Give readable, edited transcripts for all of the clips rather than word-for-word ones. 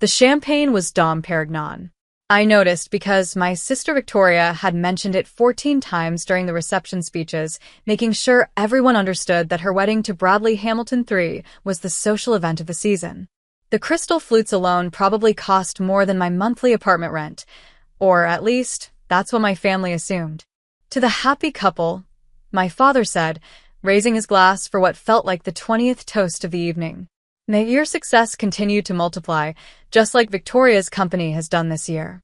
The champagne was Dom Pérignon. I noticed because my sister Victoria had mentioned it 14 times during the reception speeches, making sure everyone understood that her wedding to Bradley Hamilton III was the social event of the season. The crystal flutes alone probably cost more than my monthly apartment rent, or at least, that's what my family assumed. To the happy couple, my father said, raising his glass for what felt like the 20th toast of the evening. May your success continue to multiply, just like Victoria's company has done this year.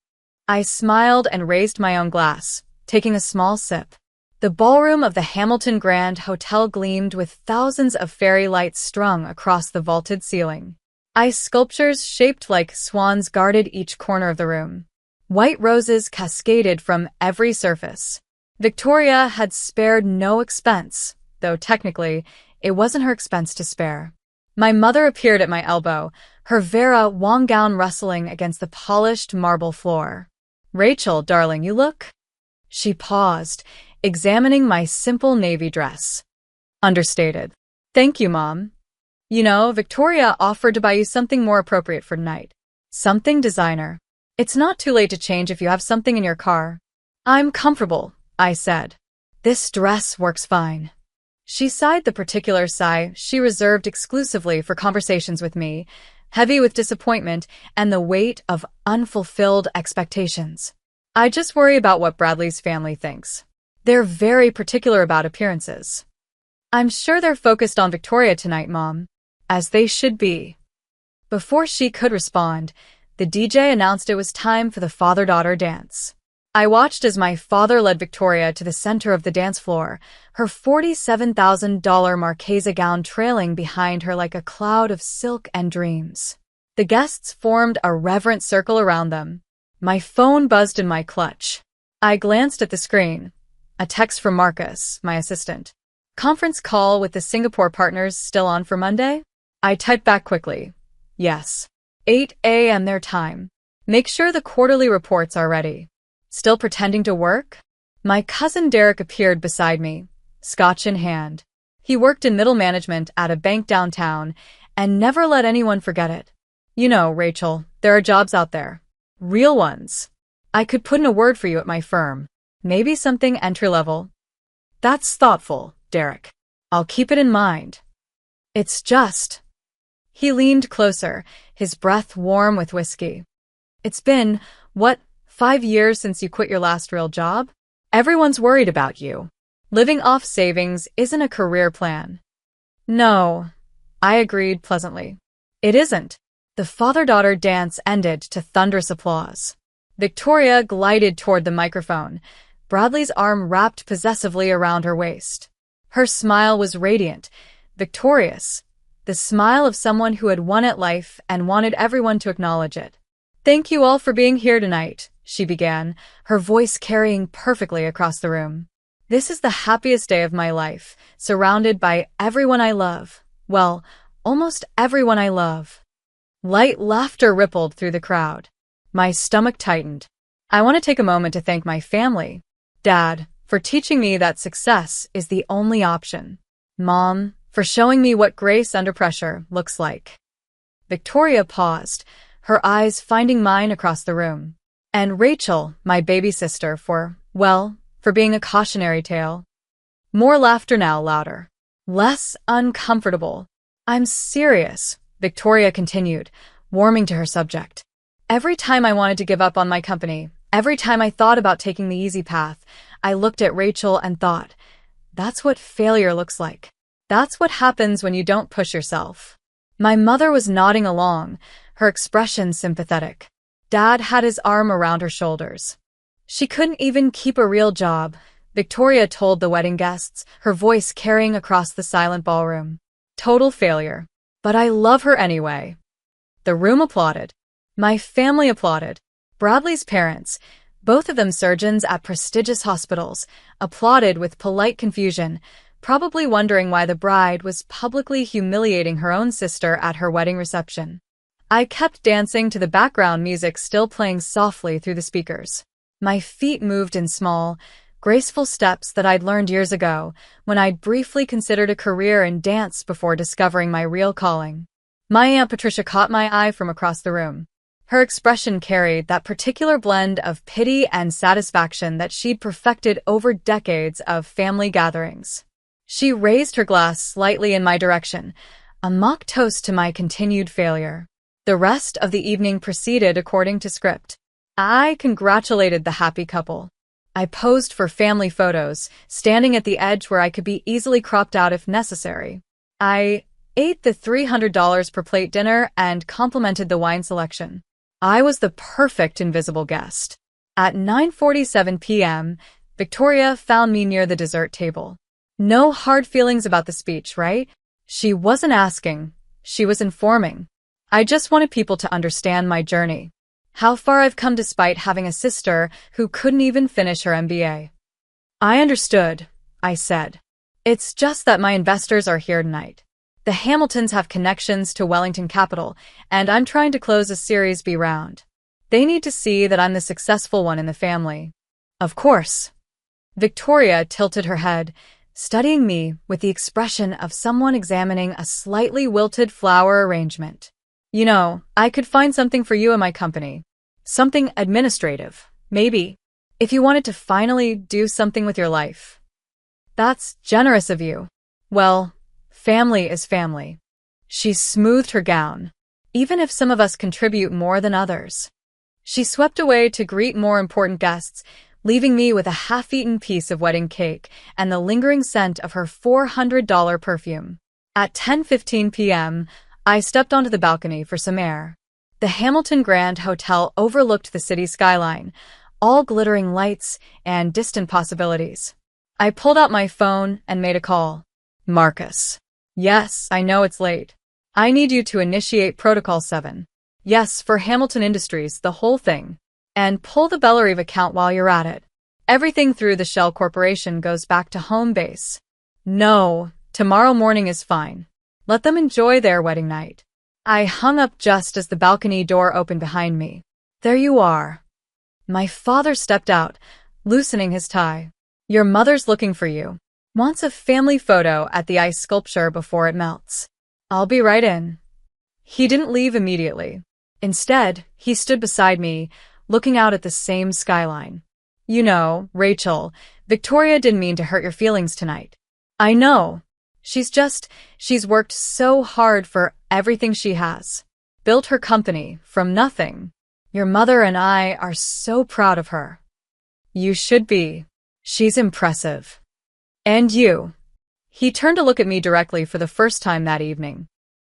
I smiled and raised my own glass, taking a small sip. The ballroom of the Hamilton Grand Hotel gleamed with thousands of fairy lights strung across the vaulted ceiling. Ice sculptures shaped like swans guarded each corner of the room. White roses cascaded from every surface. Victoria had spared no expense, though technically, it wasn't her expense to spare. My mother appeared at my elbow, her Vera Wang gown rustling against the polished marble floor. "Rachel, darling, you look..." She paused, examining my simple navy dress. "Understated." "Thank you, Mom. You know, Victoria offered to buy you something more appropriate for tonight. Something designer. It's not too late to change if you have something in your car." "I'm comfortable," I said. "This dress works fine." She sighed, the particular sigh she reserved exclusively for conversations with me, heavy with disappointment and the weight of unfulfilled expectations. "I just worry about what Bradley's family thinks. They're very particular about appearances." "I'm sure they're focused on Victoria tonight, Mom." "As they should be." Before she could respond, the DJ announced it was time for the father-daughter dance. I watched as my father led Victoria to the center of the dance floor, her $47,000 Marchesa gown trailing behind her like a cloud of silk and dreams. The guests formed a reverent circle around them. My phone buzzed in my clutch. I glanced at the screen. A text from Marcus, my assistant. "Conference call with the Singapore partners still on for Monday?" I typed back quickly. "Yes. 8 a.m. their time. Make sure the quarterly reports are ready." Still pretending to work? My cousin Derek appeared beside me, scotch in hand. He worked in middle management at a bank downtown and never let anyone forget it. "You know, Rachel, there are jobs out there. Real ones. I could put in a word for you at my firm. Maybe something entry-level." "That's thoughtful, Derek. I'll keep it in mind. It's just..." He leaned closer, his breath warm with whiskey. "It's been, what, 5 years since you quit your last real job? Everyone's worried about you. Living off savings isn't a career plan." "No," I agreed pleasantly. "It isn't." The father-daughter dance ended to thunderous applause. Victoria glided toward the microphone, Bradley's arm wrapped possessively around her waist. Her smile was radiant, victorious, the smile of someone who had won at life and wanted everyone to acknowledge it. "Thank you all for being here tonight," she began, her voice carrying perfectly across the room. "This is the happiest day of my life, surrounded by everyone I love. Well, almost everyone I love." Light laughter rippled through the crowd. My stomach tightened. "I want to take a moment to thank my family. Dad, for teaching me that success is the only option. Mom, for showing me what grace under pressure looks like." Victoria paused, her eyes finding mine across the room. "And Rachel, my baby sister, for being a cautionary tale." More laughter now, louder. Less uncomfortable. "I'm serious," Victoria continued, warming to her subject. "Every time I wanted to give up on my company, every time I thought about taking the easy path, I looked at Rachel and thought, that's what failure looks like. That's what happens when you don't push yourself." My mother was nodding along, her expression sympathetic. Dad had his arm around her shoulders. "She couldn't even keep a real job," Victoria told the wedding guests, her voice carrying across the silent ballroom. "Total failure. But I love her anyway." The room applauded. My family applauded. Bradley's parents, both of them surgeons at prestigious hospitals, applauded with polite confusion, probably wondering why the bride was publicly humiliating her own sister at her wedding reception. I kept dancing to the background music still playing softly through the speakers. My feet moved in small, graceful steps that I'd learned years ago when I'd briefly considered a career in dance before discovering my real calling. My Aunt Patricia caught my eye from across the room. Her expression carried that particular blend of pity and satisfaction that she'd perfected over decades of family gatherings. She raised her glass slightly in my direction, a mock toast to my continued failure. The rest of the evening proceeded according to script. I congratulated the happy couple. I posed for family photos, standing at the edge where I could be easily cropped out if necessary. I ate the $300 per plate dinner and complimented the wine selection. I was the perfect invisible guest. At 9:47 p.m., Victoria found me near the dessert table. No hard feelings about the speech, right? She wasn't asking. She was informing. I just wanted people to understand my journey. How far I've come despite having a sister who couldn't even finish her MBA. I understood, I said. It's just that my investors are here tonight. The Hamiltons have connections to Wellington Capital, and I'm trying to close a Series B round. They need to see that I'm the successful one in the family. Of course. Victoria tilted her head, studying me with the expression of someone examining a slightly wilted flower arrangement. You know, I could find something for you in my company. Something administrative, maybe, if you wanted to finally do something with your life. That's generous of you. Well, family is family. She smoothed her gown, even if some of us contribute more than others. She swept away to greet more important guests, leaving me with a half-eaten piece of wedding cake and the lingering scent of her $400 perfume. At 10:15 p.m., I stepped onto the balcony for some air. The Hamilton Grand Hotel overlooked the city skyline, all glittering lights and distant possibilities. I pulled out my phone and made a call. Marcus. Yes, I know it's late. I need you to initiate Protocol 7. Yes, for Hamilton Industries, the whole thing. And pull the Bellerive account while you're at it. Everything through the Shell Corporation goes back to home base. No, tomorrow morning is fine. Let them enjoy their wedding night. I hung up just as the balcony door opened behind me. There you are. My father stepped out, loosening his tie. Your mother's looking for you. Wants a family photo at the ice sculpture before it melts. I'll be right in. He didn't leave immediately. Instead, he stood beside me, looking out at the same skyline. You know, Rachel, Victoria didn't mean to hurt your feelings tonight. I know. She's worked so hard for everything she has. Built her company from nothing. Your mother and I are so proud of her. You should be. She's impressive. And you. He turned to look at me directly for the first time that evening.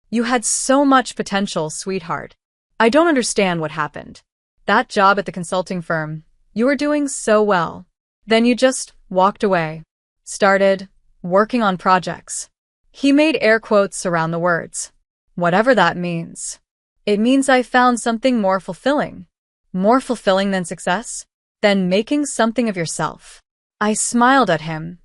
You had so much potential, sweetheart. I don't understand what happened. That job at the consulting firm, you were doing so well. Then you just walked away. Started working on projects. He made air quotes around the words. Whatever that means. It means I found something more fulfilling. More fulfilling than success? Than making something of yourself. I smiled at him.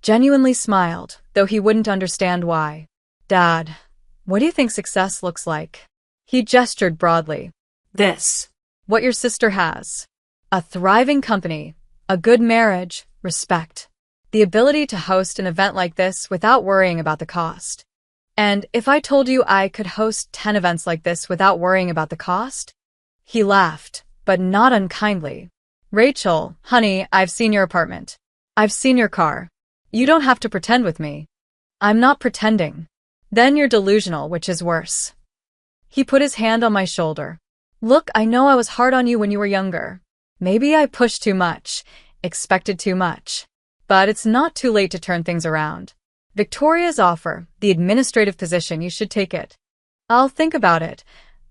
Genuinely smiled, though he wouldn't understand why. Dad, what do you think success looks like? He gestured broadly. This. What your sister has. A thriving company, a good marriage, respect. The ability to host an event like this without worrying about the cost. And if I told you I could host 10 events like this without worrying about the cost? He laughed, but not unkindly. Rachel, honey, I've seen your apartment. I've seen your car. You don't have to pretend with me. I'm not pretending. Then you're delusional, which is worse. He put his hand on my shoulder. Look, I know I was hard on you when you were younger. Maybe I pushed too much, expected too much. But it's not too late to turn things around. Victoria's offer, the administrative position, you should take it. I'll think about it,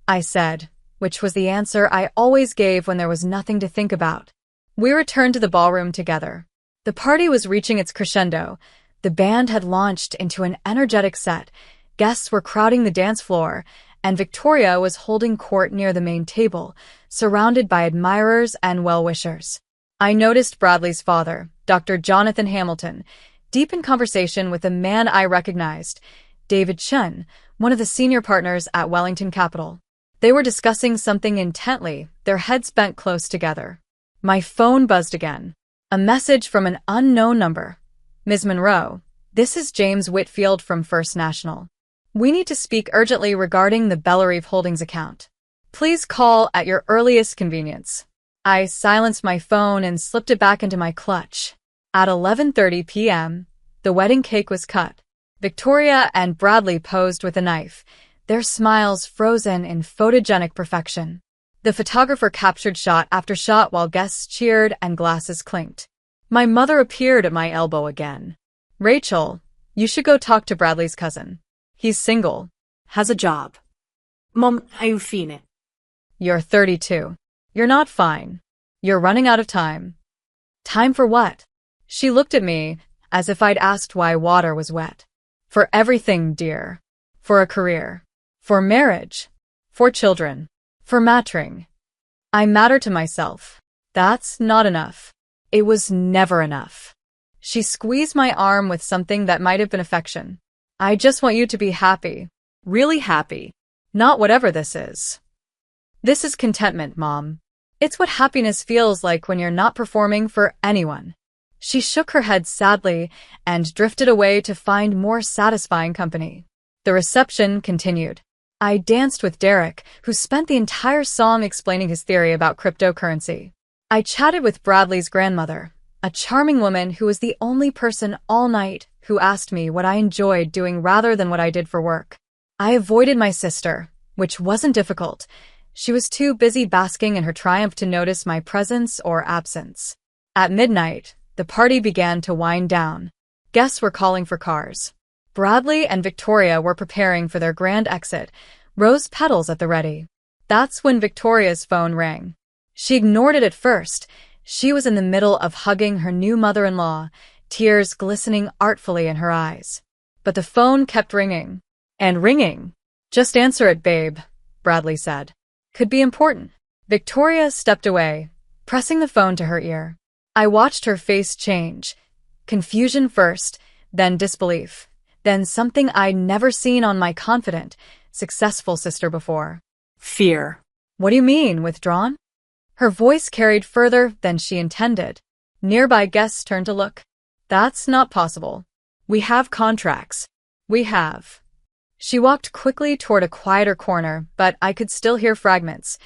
I said, which was the answer I always gave when there was nothing to think about. We returned to the ballroom together. The party was reaching its crescendo. The band had launched into an energetic set. Guests were crowding the dance floor, and Victoria was holding court near the main table, surrounded by admirers and well-wishers. I noticed Bradley's father, Dr. Jonathan Hamilton, deep in conversation with a man I recognized, David Chen, one of the senior partners at Wellington Capital. They were discussing something intently, their heads bent close together. My phone buzzed again. A message from an unknown number. Ms. Monroe, this is James Whitfield from First National. We need to speak urgently regarding the Bellerive Holdings account. Please call at your earliest convenience. I silenced my phone and slipped it back into my clutch. At 11:30 p.m., the wedding cake was cut. Victoria and Bradley posed with a knife, their smiles frozen in photogenic perfection. The photographer captured shot after shot while guests cheered and glasses clinked. My mother appeared at my elbow again. Rachel, you should go talk to Bradley's cousin. He's single. Has a job. Mom, hai fine. You're 32. You're not fine. You're running out of time. Time for what? She looked at me as if I'd asked why water was wet. For everything, dear. For a career. For marriage. For children. For mattering. I matter to myself. That's not enough. It was never enough. She squeezed my arm with something that might have been affection. I just want you to be happy. Really happy. Not whatever this is. This is contentment, Mom. It's what happiness feels like when you're not performing for anyone. She shook her head sadly and drifted away to find more satisfying company. The reception continued. I danced with Derek, who spent the entire song explaining his theory about cryptocurrency. I chatted with Bradley's grandmother, a charming woman who was the only person all night who asked me what I enjoyed doing rather than what I did for work. I avoided my sister, which wasn't difficult. She was too busy basking in her triumph to notice my presence or absence. At midnight, the party began to wind down. Guests were calling for cars. Bradley and Victoria were preparing for their grand exit, rose petals at the ready. That's when Victoria's phone rang. She ignored it at first. She was in the middle of hugging her new mother-in-law, tears glistening artfully in her eyes. But the phone kept ringing. And ringing. Just answer it, babe, Bradley said. Could be important. Victoria stepped away, pressing the phone to her ear. I watched her face change. Confusion first, then disbelief, then something I'd never seen on my confident, successful sister before. Fear. What do you mean, withdrawn? Her voice carried further than she intended. Nearby guests turned to look. That's not possible. We have contracts. We have. She walked quickly toward a quieter corner, but I could still hear fragments.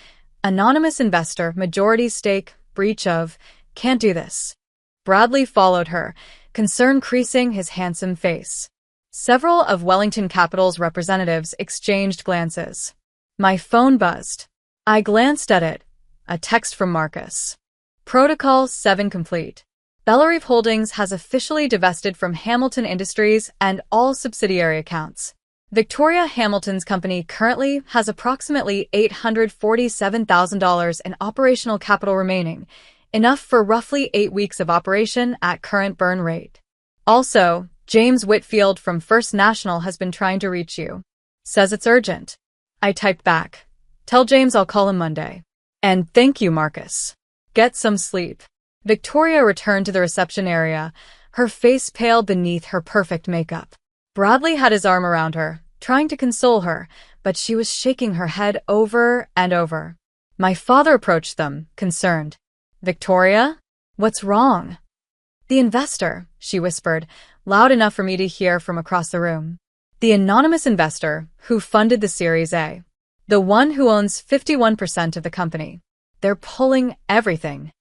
Anonymous investor, majority stake, breach of, can't do this. Bradley followed her, concern creasing his handsome face. Several of Wellington Capital's representatives exchanged glances. My phone buzzed. I glanced at it. A text from Marcus. Protocol 7 complete. Bellarive Holdings has officially divested from Hamilton Industries and all subsidiary accounts. Victoria Hamilton's company currently has approximately $847,000 in operational capital remaining, enough for roughly 8 weeks of operation at current burn rate. Also, James Whitfield from First National has been trying to reach you. Says it's urgent. I typed back. Tell James I'll call him Monday. And thank you, Marcus. Get some sleep. Victoria returned to the reception area, her face pale beneath her perfect makeup. Bradley had his arm around her, trying to console her, but she was shaking her head over and over. My father approached them, concerned. Victoria? What's wrong? The investor, she whispered, loud enough for me to hear from across the room. The anonymous investor who funded the Series A. The one who owns 51% of the company. They're pulling everything.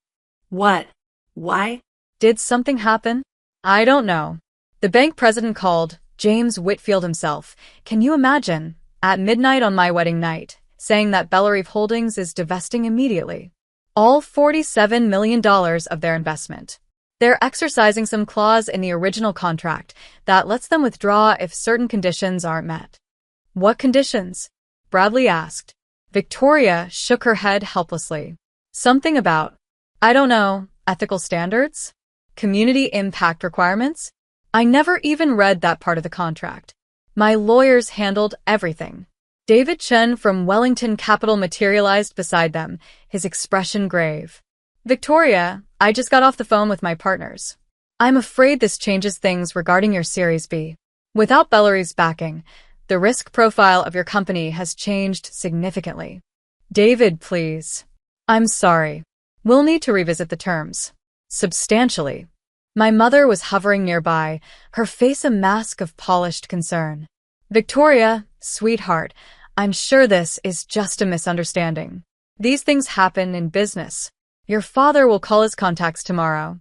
What? Why? Did something happen? I don't know. The bank president called, James Whitfield himself. Can you imagine? At midnight on my wedding night, saying that Bellarive Holdings is divesting immediately. All $47 million of their investment. They're exercising some clause in the original contract that lets them withdraw if certain conditions aren't met. What conditions? Bradley asked. Victoria shook her head helplessly. Something about, I don't know, ethical standards? Community impact requirements? I never even read that part of the contract. My lawyers handled everything. David Chen from Wellington Capital materialized beside them, his expression grave. Victoria, I just got off the phone with my partners. I'm afraid this changes things regarding your Series B. Without Bellarive's backing, the risk profile of your company has changed significantly. David, please. I'm sorry. We'll need to revisit the terms. Substantially. My mother was hovering nearby, her face a mask of polished concern. Victoria, sweetheart, I'm sure this is just a misunderstanding. These things happen in business. Your father will call his contacts tomorrow.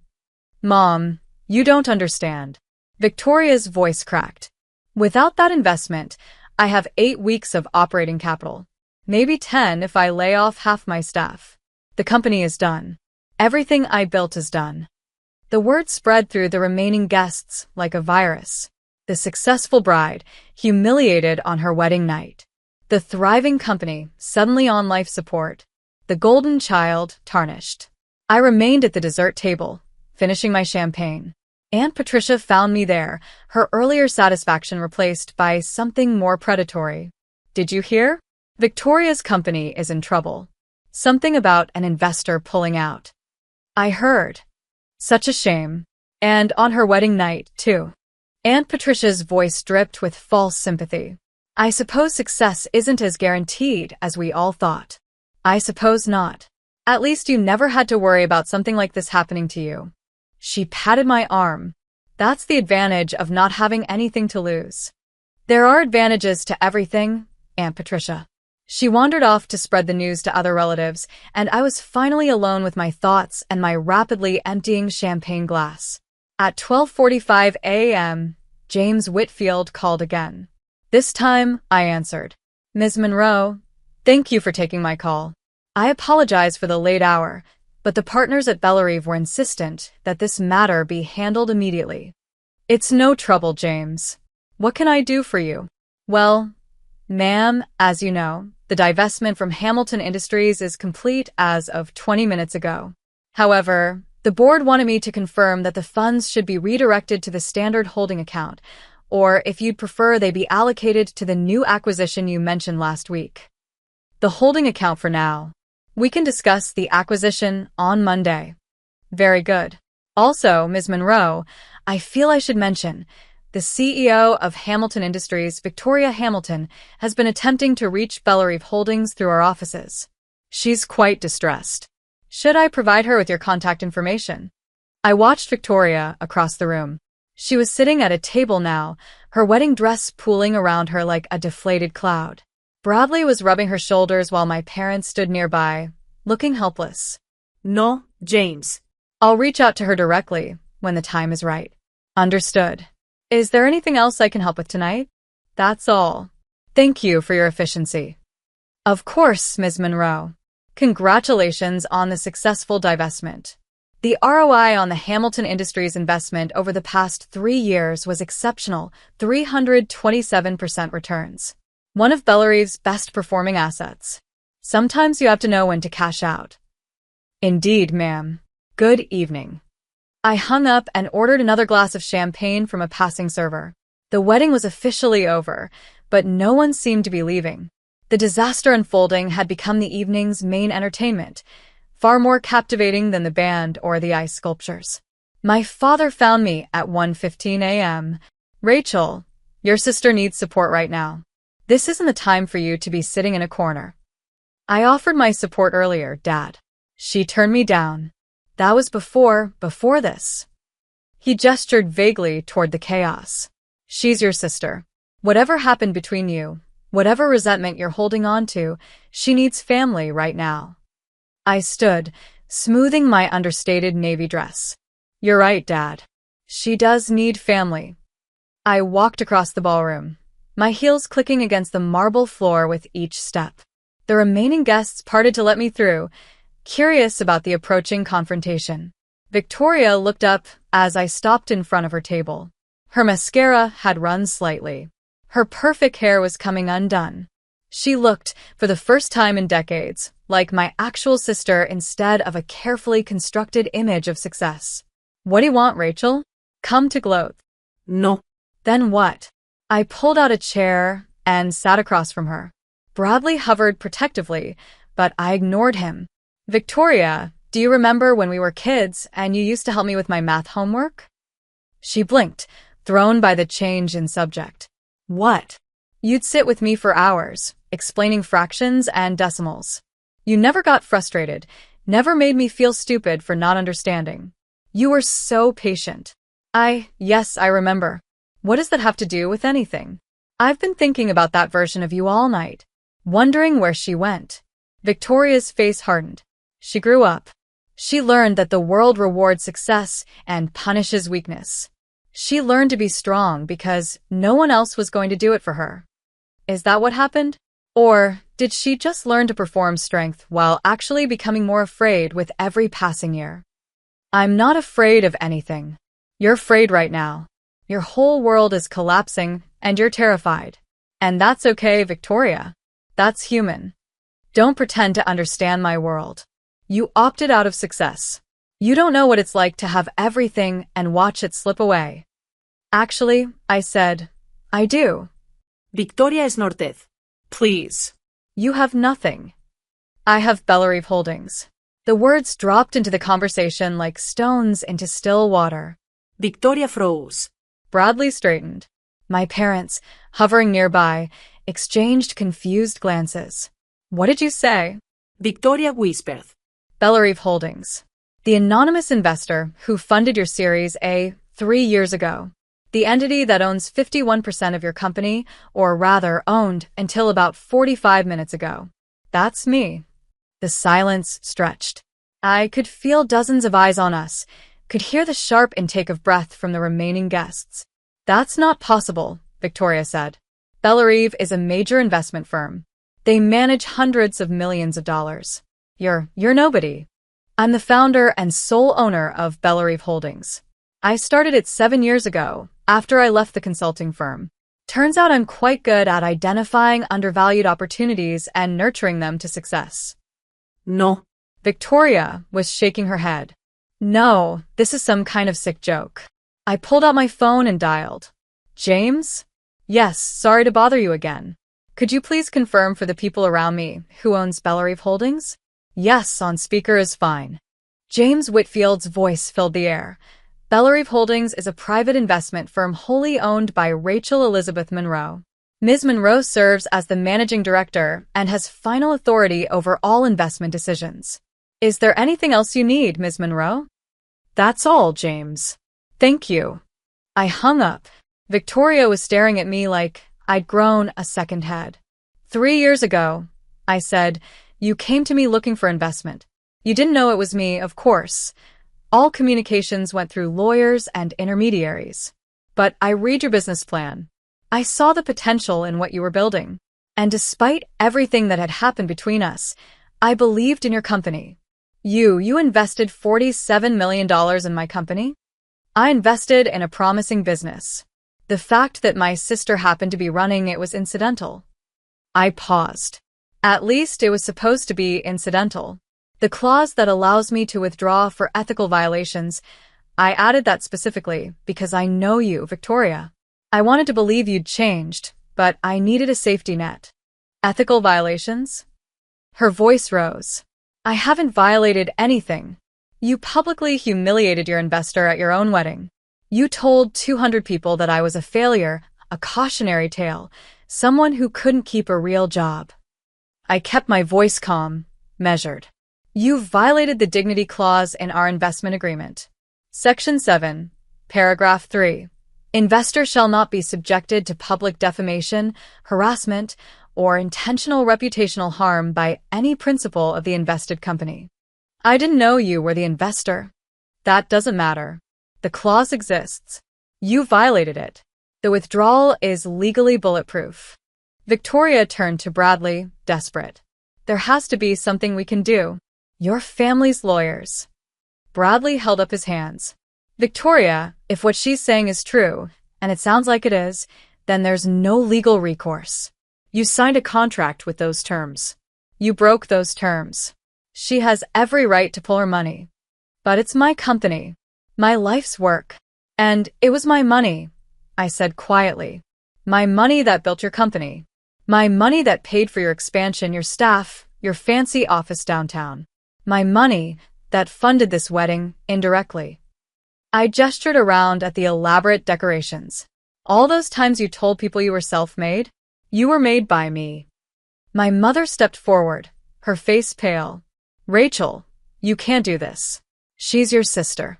Mom, you don't understand. Victoria's voice cracked. Without that investment, I have 8 weeks of operating capital. Maybe 10 if I lay off half my staff. The company is done. Everything I built is done. The word spread through the remaining guests like a virus. The successful bride, humiliated on her wedding night. The thriving company, suddenly on life support. The golden child, tarnished. I remained at the dessert table, finishing my champagne. Aunt Patricia found me there, her earlier satisfaction replaced by something more predatory. Did you hear? Victoria's company is in trouble. Something about an investor pulling out. I heard. Such a shame. And on her wedding night, too. Aunt Patricia's voice dripped with false sympathy. I suppose success isn't as guaranteed as we all thought. I suppose not. At least you never had to worry about something like this happening to you. She patted my arm. That's the advantage of not having anything to lose. There are advantages to everything, Aunt Patricia. She wandered off to spread the news to other relatives, and I was finally alone with my thoughts and my rapidly emptying champagne glass. At 12:45 a.m., James Whitfield called again. This time, I answered. Ms. Monroe, thank you for taking my call. I apologize for the late hour, but the partners at Bellerive were insistent that this matter be handled immediately. It's no trouble, James. What can I do for you? Well, ma'am, as you know, the divestment from Hamilton Industries is complete as of 20 minutes ago. However, the board wanted me to confirm that the funds should be redirected to the standard holding account, or if you'd prefer, they be allocated to the new acquisition you mentioned last week. The holding account for now. We can discuss the acquisition on Monday. Very good. Also, Ms. Monroe, I feel I should mention, the CEO of Hamilton Industries, Victoria Hamilton, has been attempting to reach Bellerive Holdings through our offices. She's quite distressed. Should I provide her with your contact information? I watched Victoria across the room. She was sitting at a table now, her wedding dress pooling around her like a deflated cloud. Bradley was rubbing her shoulders while my parents stood nearby, looking helpless. No, James. I'll reach out to her directly when the time is right. Understood. Is there anything else I can help with tonight? That's all. Thank you for your efficiency. Of course, Ms. Monroe. Congratulations on the successful divestment. The ROI on the Hamilton Industries investment over the past 3 years was exceptional, 327% returns. One of Bellerive's best-performing assets. Sometimes you have to know when to cash out. Indeed, ma'am. Good evening. I hung up and ordered another glass of champagne from a passing server. The wedding was officially over, but no one seemed to be leaving. The disaster unfolding had become the evening's main entertainment, far more captivating than the band or the ice sculptures. My father found me at 1:15 a.m. Rachel, your sister needs support right now. This isn't the time for you to be sitting in a corner. I offered my support earlier, Dad. She turned me down. That was before this. He gestured vaguely toward the chaos. She's your sister. Whatever happened between you, whatever resentment you're holding on to, she needs family right now. I stood, smoothing my understated navy dress. You're right, Dad. She does need family. I walked across the ballroom, my heels clicking against the marble floor with each step. The remaining guests parted to let me through, curious about the approaching confrontation. Victoria looked up as I stopped in front of her table. Her mascara had run slightly. Her perfect hair was coming undone. She looked, for the first time in decades, like my actual sister instead of a carefully constructed image of success. What do you want, Rachel? Come to gloat. No. Then what? I pulled out a chair and sat across from her. Bradley hovered protectively, but I ignored him. Victoria, do you remember when we were kids and you used to help me with my math homework? She blinked, thrown by the change in subject. What? You'd sit with me for hours, explaining fractions and decimals. You never got frustrated, never made me feel stupid for not understanding. You were so patient. Yes, I remember. What does that have to do with anything? I've been thinking about that version of you all night. wondering where she went. Victoria's face hardened. She grew up. She learned that the world rewards success and punishes weakness. She learned to be strong because no one else was going to do it for her. Is that what happened? Or did she just learn to perform strength while actually becoming more afraid with every passing year? I'm not afraid of anything. You're afraid right now. Your whole world is collapsing and you're terrified. And that's okay, Victoria. That's human. Don't pretend to understand my world. You opted out of success. You don't know what it's like to have everything and watch it slip away. Actually, I said, I do. Victoria snorted. Please. You have nothing. I have Bellarive Holdings. The words dropped into the conversation like stones into still water. Victoria froze. Bradley straightened. My parents, hovering nearby, exchanged confused glances. What did you say? Victoria whispered. Bellarive Holdings. The anonymous investor who funded your Series A 3 years ago. The entity that owns 51% of your company, or rather owned until about 45 minutes ago. That's me. The silence stretched. I could feel dozens of eyes on us, could hear the sharp intake of breath from the remaining guests. That's not possible, Victoria said. Bellarive is a major investment firm. They manage hundreds of millions of dollars. You're nobody. I'm the founder and sole owner of Bellarive Holdings. I started it 7 years ago, after I left the consulting firm. Turns out I'm quite good at identifying undervalued opportunities and nurturing them to success. No. Victoria was shaking her head. No, this is some kind of sick joke. I pulled out my phone and dialed. James? Yes, sorry to bother you again. Could you please confirm for the people around me who owns Bellarive Holdings? Yes, on speaker is fine. James Whitfield's voice filled the air. Bellarive Holdings is a private investment firm wholly owned by Rachel Elizabeth Monroe. Ms. Monroe serves as the managing director and has final authority over all investment decisions. Is there anything else you need, Ms. Monroe? That's all, James. Thank you. I hung up. Victoria was staring at me like I'd grown a second head. 3 years ago, I said, you came to me looking for investment. You didn't know it was me, of course. All communications went through lawyers and intermediaries. But I read your business plan. I saw the potential in what you were building. And despite everything that had happened between us, I believed in your company. You invested $47 million in my company? I invested in a promising business. The fact that my sister happened to be running it was incidental. I paused. At least it was supposed to be incidental. The clause that allows me to withdraw for ethical violations, I added that specifically because I know you, Victoria. I wanted to believe you'd changed, but I needed a safety net. Ethical violations? Her voice rose. I haven't violated anything. You publicly humiliated your investor at your own wedding. You told 200 people that I was a failure, a cautionary tale, someone who couldn't keep a real job. I kept my voice calm, measured. You violated the dignity clause in our investment agreement. Section 7, paragraph 3. Investor shall not be subjected to public defamation, harassment, or intentional reputational harm by any principal of the invested company. I didn't know you were the investor. That doesn't matter. The clause exists. You violated it. The withdrawal is legally bulletproof. Victoria turned to Bradley, desperate. There has to be something we can do. Your family's lawyers. Bradley held up his hands. Victoria, if what she's saying is true, and it sounds like it is, then there's no legal recourse. You signed a contract with those terms. You broke those terms. She has every right to pull her money. But it's my company, my life's work. And it was my money, I said quietly. My money that built your company. My money that paid for your expansion, your staff, your fancy office downtown. My money that funded this wedding indirectly. I gestured around at the elaborate decorations. All those times you told people you were self-made, you were made by me. My mother stepped forward, her face pale. Rachel, you can't do this. She's your sister.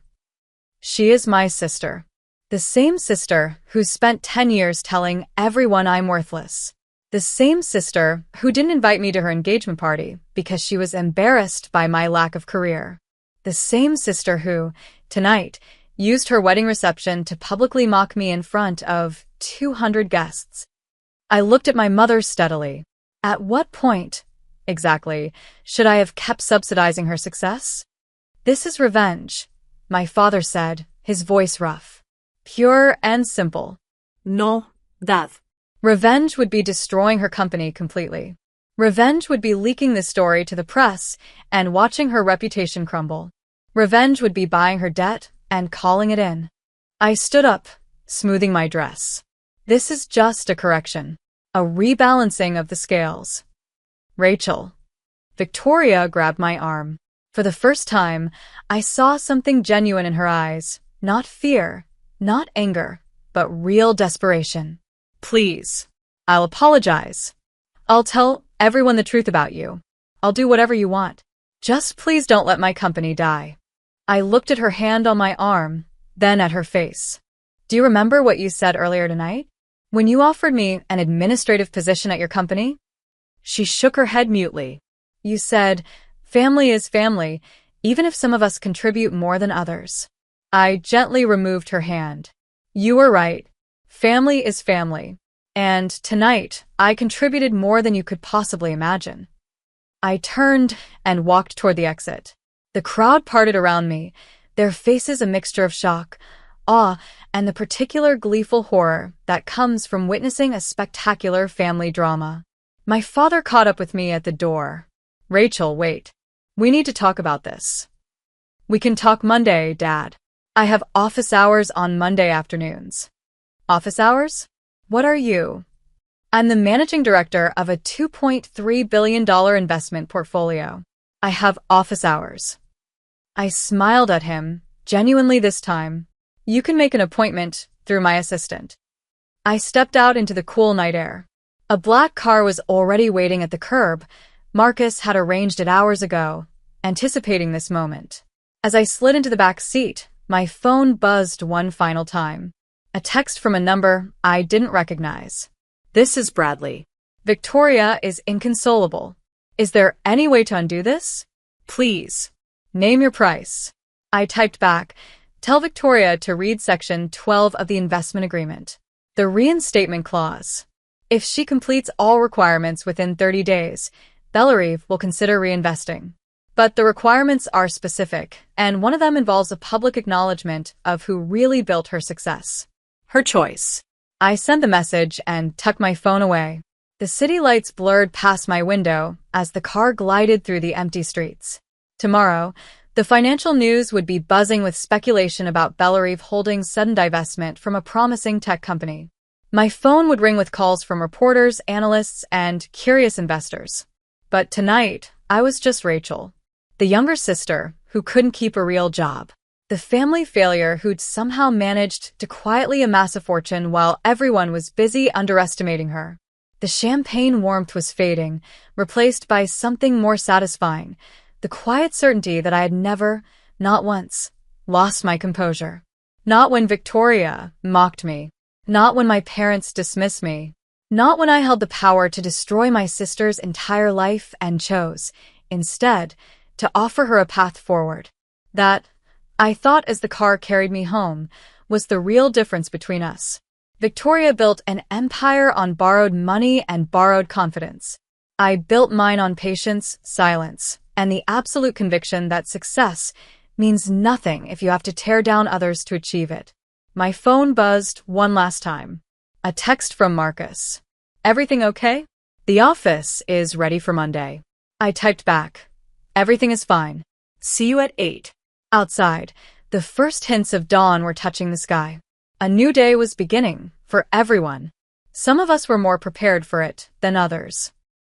She is my sister. The same sister who spent 10 years telling everyone I'm worthless. The same sister who didn't invite me to her engagement party because she was embarrassed by my lack of career. The same sister who, tonight, used her wedding reception to publicly mock me in front of 200 guests. I looked at my mother steadily. At what point, exactly, should I have kept subsidizing her success? This is revenge, my father said, his voice rough. Pure and simple. No, Dad. Revenge would be destroying her company completely. Revenge would be leaking this story to the press and watching her reputation crumble. Revenge would be buying her debt and calling it in. I stood up, smoothing my dress. This is just a correction. A rebalancing of the scales. Rachel. Victoria grabbed my arm. For the first time, I saw something genuine in her eyes. Not fear, not anger, but real desperation. Please. I'll apologize. I'll tell everyone the truth about you. I'll do whatever you want. Just please don't let my company die. I looked at her hand on my arm, then at her face. Do you remember what you said earlier tonight? When you offered me an administrative position at your company? She shook her head mutely. You said, family is family, even if some of us contribute more than others. I gently removed her hand. You were right. Family is family. And tonight, I contributed more than you could possibly imagine. I turned and walked toward the exit. The crowd parted around me, their faces a mixture of shock, awe, and the particular gleeful horror that comes from witnessing a spectacular family drama. My father caught up with me at the door. Rachel, wait. We need to talk about this. We can talk Monday, Dad. I have office hours on Monday afternoons. Office hours? What are you? I'm the managing director of a $2.3 billion investment portfolio. I have office hours. I smiled at him, genuinely this time. You can make an appointment through my assistant. I stepped out into the cool night air. A black car was already waiting at the curb. Marcus had arranged it hours ago, anticipating this moment. As I slid into the back seat, my phone buzzed one final time. A text from a number I didn't recognize. This is Bradley. Victoria is inconsolable. Is there any way to undo this? Please. Name your price. I typed back, tell Victoria to read section 12 of the investment agreement. The reinstatement clause. If she completes all requirements within 30 days, Bellarive will consider reinvesting. But the requirements are specific, and one of them involves a public acknowledgement of who really built her success. Her choice. I sent the message and tucked my phone away. The city lights blurred past my window as the car glided through the empty streets. Tomorrow, the financial news would be buzzing with speculation about Bellarive Holdings' sudden divestment from a promising tech company. My phone would ring with calls from reporters, analysts, and curious investors. But tonight, I was just Rachel, the younger sister who couldn't keep a real job. The family failure who'd somehow managed to quietly amass a fortune while everyone was busy underestimating her. The champagne warmth was fading, replaced by something more satisfying, the quiet certainty that I had never, not once, lost my composure. Not when Victoria mocked me. Not when my parents dismissed me. Not when I held the power to destroy my sister's entire life and chose, instead, to offer her a path forward. That, I thought as the car carried me home, was the real difference between us. Victoria built an empire on borrowed money and borrowed confidence. I built mine on patience, silence, and the absolute conviction that success means nothing if you have to tear down others to achieve it. My phone buzzed one last time. A text from Marcus. Everything okay? The office is ready for Monday. I typed back. Everything is fine. See you at 8. Outside, the first hints of dawn were touching the sky. A new day was beginning for everyone. Some of us were more prepared for it than others.